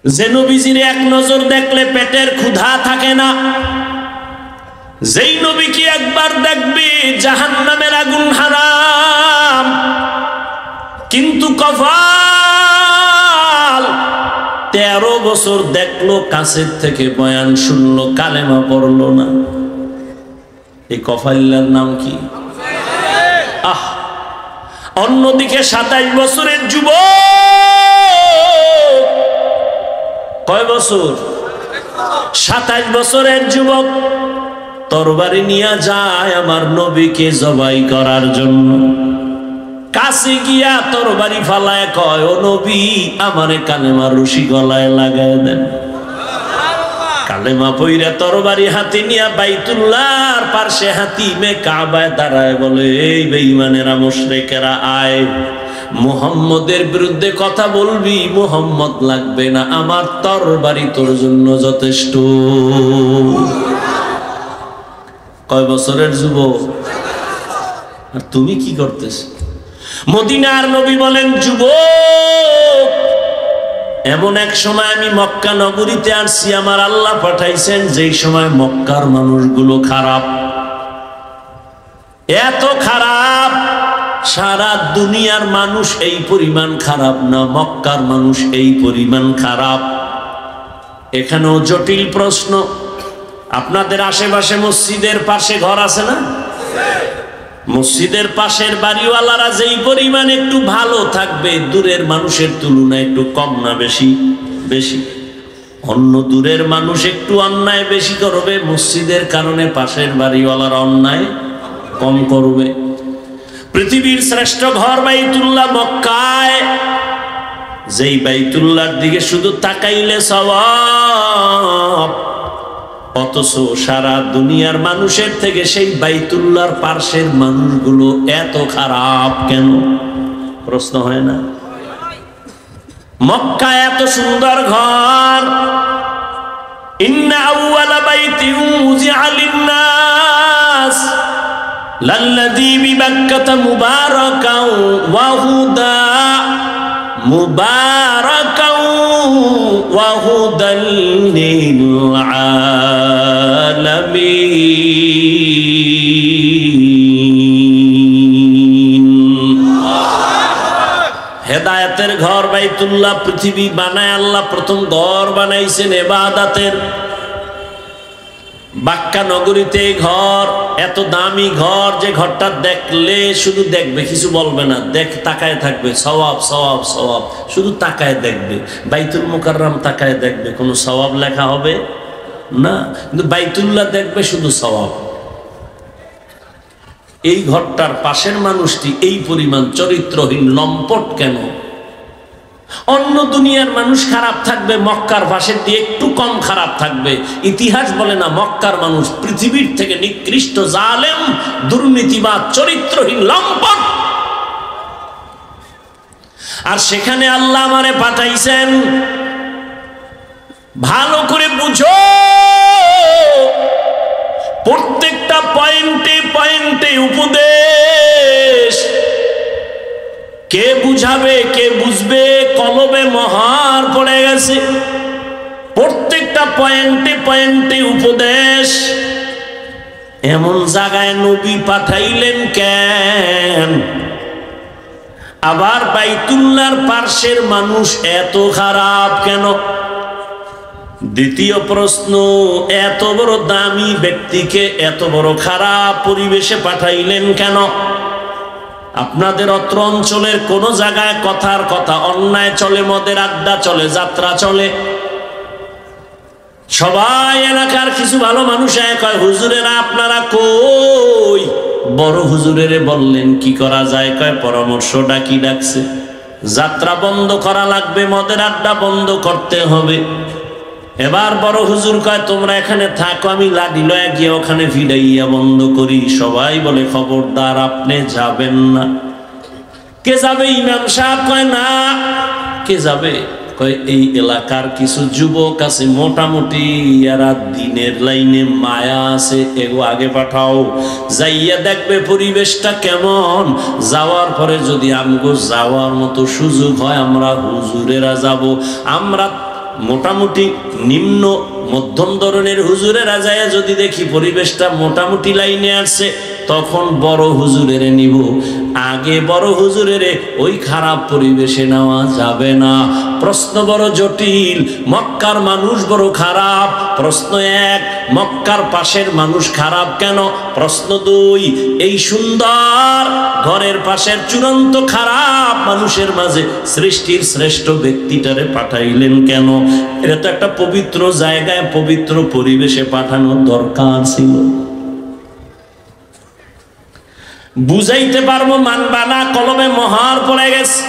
যে নবীজির এক নজর দেখলে পেটের ক্ষুধা থাকে না, যেই নবীকে একবার দেখবে জাহান্নামের আগুন হারাম, কিন্তু কপাল 13 বছর দেখলো, কাছের থেকে বয়ান শুনলো, কালেমা পড়লো না। এই কফাইল্লার নাম কি? অন্যদিকে 27 বছরের যুবক, কয় বছর? 27 বছরের যুবক তরবারি নিয়ে যায় আমার নবীকে জবাই করার জন্য। কাছে গিয়া তরবারি ফালায় কয়, ও নবী, আমারে কালেমার রশি গলায় লাগায় দেন। কালেমা পইরা তরবারি হাতে নিয়া বাইতুল্লাহর পাশে হাতিমে কাবায় দাঁড়ায় বলে, এই বেঈমানেরা মুশরিকেরা আয়, মুহাম্মদের বিরুদ্ধে কথা বলবি, মুহাম্মদ লাগবে না, আমার তরবারি তোর জন্য যথেষ্ট। কয় বছরের যুবক? আর তুমি কি করতেছ? মদিনার নবী বলেন, যুবক, এমন এক সময় আমি মক্কা নগরীতে আসছি, আমার আল্লাহ পাঠাইছেন, যেই সময় মক্কার মানুষগুলো খারাপ, এত খারাপ, সারা দুনিয়ার মানুষ এই পরিমাণ খারাপ না, মক্কার মানুষ এই পরিমাণ খারাপ। এখানেও জটিল প্রশ্ন, আপনাদের আশেপাশে মসজিদের পাশে ঘর আছে না? মসজিদের পাশের বাড়িওয়ালারা যেই পরিমাণ একটু ভালো থাকবে, দূরের মানুষের তুলনায় একটু কম না বেশি? বেশি। অন্য দূরের মানুষ একটু অন্যায় বেশি করবে, মসজিদের কারণে পাশের বাড়িওয়ালারা অন্যায় কম করবে। পৃথিবীর শ্রেষ্ঠ ঘর বাইতুল্লাহ মক্কায়, যেই বাইতুল্লাহর দিকে শুধু তাকাইলে সওয়াব, অথচ সারা দুনিয়ার মানুষের থেকে সেই বাইতুল্লাহর পাশের মানুষগুলো এত খারাপ কেন? প্রশ্ন হয় না? মক্কা এত সুন্দর ঘর, ইন্না আউওয়ালা বাইতিন উযিআ লিন-নাস লাল্লাযী বিবাক্কাতা মুবারাকাও ওয়া হুদা, মুবারাকাও ওয়া হুদাল লিল আলামিন। হেদায়েতের ঘর বাইতুল্লাহ, পৃথিবী বানায় আল্লাহ প্রথম ঘর বানাইছেন ইবাদতের। বাক্কা নগরীতে ঘর, এত দামি ঘর, যে ঘরটা দেখলে শুধু দেখবে, কিছু বলবে না, তাকায় থাকবে, সওয়াব সওয়াব সওয়াব, শুধু তাকায় দেখবে। বাইতুল মুকাররম তাকায় দেখবে, কোনো সওয়াব লেখা হবে না, কিন্তু বাইতুল্লাহ দেখবে শুধু সওয়াব। এই ঘরটার পাশের মানুষটি এই পরিমাণ চরিত্রহীন, লম্পট কেন? অন্য দুনিয়ার মানুষ খারাপ থাকবে, মক্কার পাশের দিয়ে একটু কম খারাপ থাকবে। ইতিহাস বলে না, মক্কার মানুষ পৃথিবীর থেকে নিকৃষ্ট, জালেম, দুর্নীতিবাদ, চরিত্রহীন, লম্পট। আর সেখানে আল্লাহ আমারে পাঠাইছেন, ভালো করে বুঝো, প্রত্যেকটা পয়েন্টে পয়েন্টে উপদেশ। কে বুঝাবে, কে বুঝবে, কলবে মহার পড়ে গেছে। প্রত্যেকটা পয়েন্টে পয়েন্টে উপদেশ। এমন জায়গায় নবী পাঠাইলেন কেন? আবার বাইতুল্লাহর পাশের মানুষ এত খারাপ কেন? দ্বিতীয় প্রশ্ন, এত বড় দামি ব্যক্তিকে এত বড় খারাপ পরিবেশে পাঠাইলেন কেন? আপনাদের অত্র অঞ্চলের কোন জায়গায় কথার কথা অন্যায় চলে, মদের আড্ডা চলে, যাত্রা চলে, সবাই এলাকার কিছু ভালো মানুষ কয়, হুজুরেরা আপনারা কই? বড় হুজুরেরে বললেন কি করা যায়? কয়, পরামর্শ ডাকি ডাকছে, যাত্রা বন্ধ করা লাগবে, মদের আড্ডা বন্ধ করতে হবে। এবার বড় হুজুর কয়, তোমরা এখানে থাকো, আমি লাঠি লয়ে গিয়ে ওখানে ভিড়াইয়া বন্ধ করি। সবাই বলে, খবরদার, আপনি যাবেন না। কে যাবে? ইমাম সাহেব কয়, না। কে যাবে? কয়, এই এলাকার কিছু যুবক আছে, মোটামুটি এরা দিনের লাইনে মায়া আছে, এগো আগে পাঠাও, যাইয়া দেখবে পরিবেশটা কেমন। যাওয়ার পরে যদি আমগো যাওয়ার মতো সুযোগ হয়, আমরা হুজুরেরা যাব, আমরা মোটামুটি নিম্ন মধ্যম ধরনের হুজুরেরা যায় যদি দেখি পরিবেশটা মোটামুটি লাইনে আসছে, তখন বড় হুজুরের নিব। আগে বড় হুজুরের ওই খারাপ পরিবেশে নেওয়া যাবে না। প্রশ্ন বড় জটিল, মক্কার মানুষ বড় খারাপ। প্রশ্ন এক, মক্কার পাশের মানুষ খারাপ কেন? প্রশ্ন দুই, এই সুন্দর ঘরের পাশের চূড়ান্ত খারাপ মানুষের মাঝে সৃষ্টির শ্রেষ্ঠ ব্যক্তিটারে পাঠাইলেন কেন? এটা তো একটা পবিত্র জায়গায় পবিত্র পরিবেশে পাঠানোর দরকার ছিল। বুঝাইতে পারবো, মানবা না, কলমে মহার পড়ে গেছে।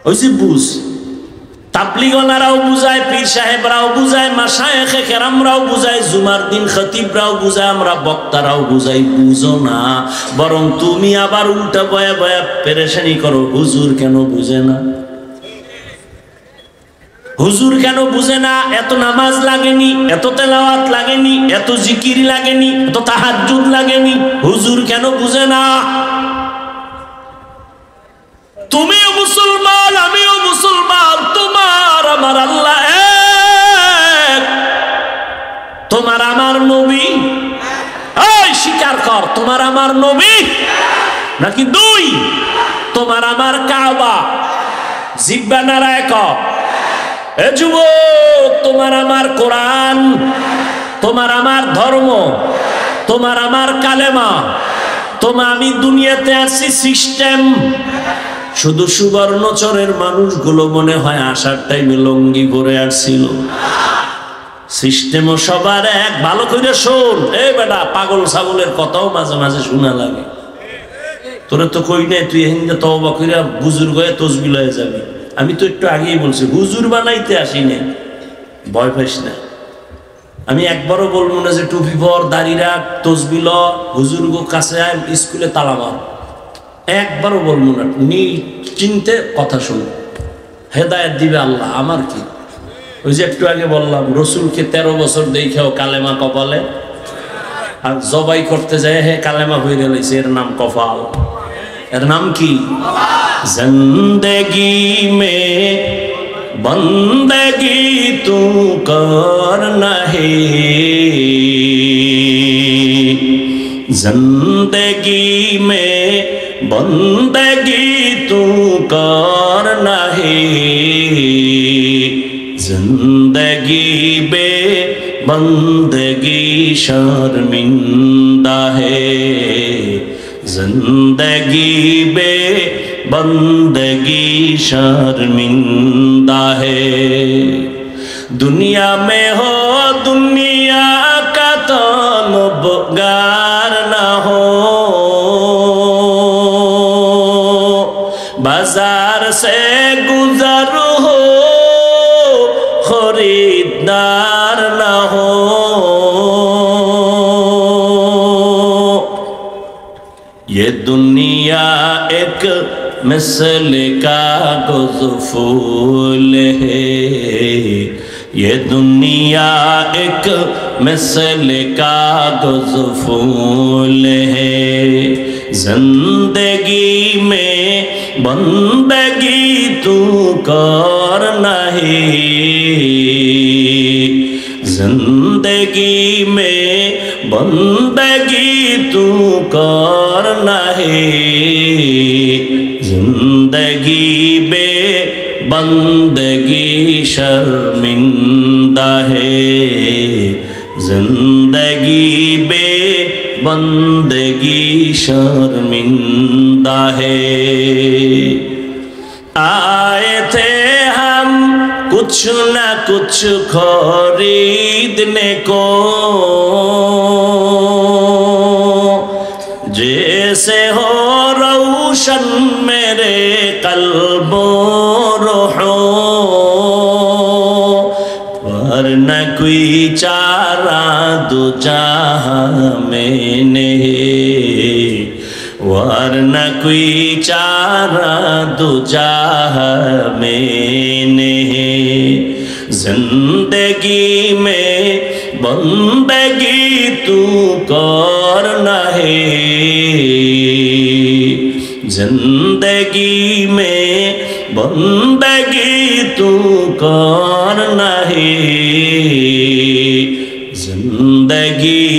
ওই যে বুঝ, তাবলিগনারাও বুঝায়, পীর সাহেবরাও বুঝায়, মাশায়েখে কেরামরাও বুঝায়, জুমার দিন খতিবরাও বুঝায়, আমরা বক্তারাও বুঝাই। বুঝো না, বরং তুমি আবার উল্টা বয়া বয়া পেরেশানি করো। হুজুর কেন বুঝে না? হুজুর কেন বুঝে না? এত নামাজ লাগেনি, এত তেলাওয়াত লাগেনি, এত জিকির লাগেনি, এত তাহাজ্জুদ লাগেনি, হুজুর কেন বুঝে না? তুমিও মুসলমান, আমিও মুসলমান, তোমার আমার আল্লাহ এক, তোমার আমার নবী। এই স্বীকার কর, তোমার আমার নবী নাকি দুই? তোমার আমার কাবা, জিব্বা নাড়ায় কর। এ যুবক, তোমার আমার কোরআন, তোমার আমার ধর্ম, তোমার আমার কালেমা। আমি দুনিয়াতে আসছি সিস্টেম। শুধু সুবর্ণচরের মানুষগুলো মনে হয় আসার টাইমে লঙ্গি পরে আসছিল। সিস্টেমও সবার এক। ভালো করে শোন, এই বেটা, পাগল ছাগলের কথাও মাঝে মাঝে শোনা লাগে। তোরে তো কই নাই তুই হিন্দে তওবা কইরা বুজুর্গ হয়ে তসবিহ হয়ে যাবি। আমি তো একটু আগেই বলছি, হুজুর বানাইতে আসি না, ভয় পাইস না। আমি একবারও বলবো না যে টুপি পর, দাড়ি রাখ, তসবিহ ল, হুজুর কাছে আয়, স্কুলে তালা মার। একবারও বলবো না। চিনতে কথা শুন, হেদায়েত দিবে আল্লাহ, আমার কি। ওই যে একটু আগে বললাম, রসুলকে 13 বছর দেখেও কালেমা কপালে, আর জবাই করতে যায় হে কালেমা হয়ে গেছে, এর নাম কপাল। এর নাম কি? জিন্দেগি মে বন্দগি তু করনা হে, जिंदगी में बंदगी तू करना है, जिंदगी बे बंदगी शर्मिंदा है, जिंदगी बे बंदगी शर्मिंदा है। दुनिया में हो दुनिया का तलबगार ना हो, बाजार से गुजर हो खरीदार ना हो। ये दुनिया एक मिसल कागज़ फूल है, ये दुनिया एक मिसल कागज़ फूल है, जिंदगी में बंदगी तू करना है, जिंदगी में बंदगी तू करना है, जिंदगी बे बंदगी शर्मिंदा है, जिंदगी बे बंदगी शर्मिंदा है। आए थे हम कुछ न कुछ खरीदने को, जैसे हो रोशन मेरे कल्बो रोहो, पर न कोई चारा दो जहां मैंने, वरना कोई चारा दो जहां मैंने, जिंदगी में बंदगी तू करना है, जिंदगी में बंदगी तू करना है जिंदगी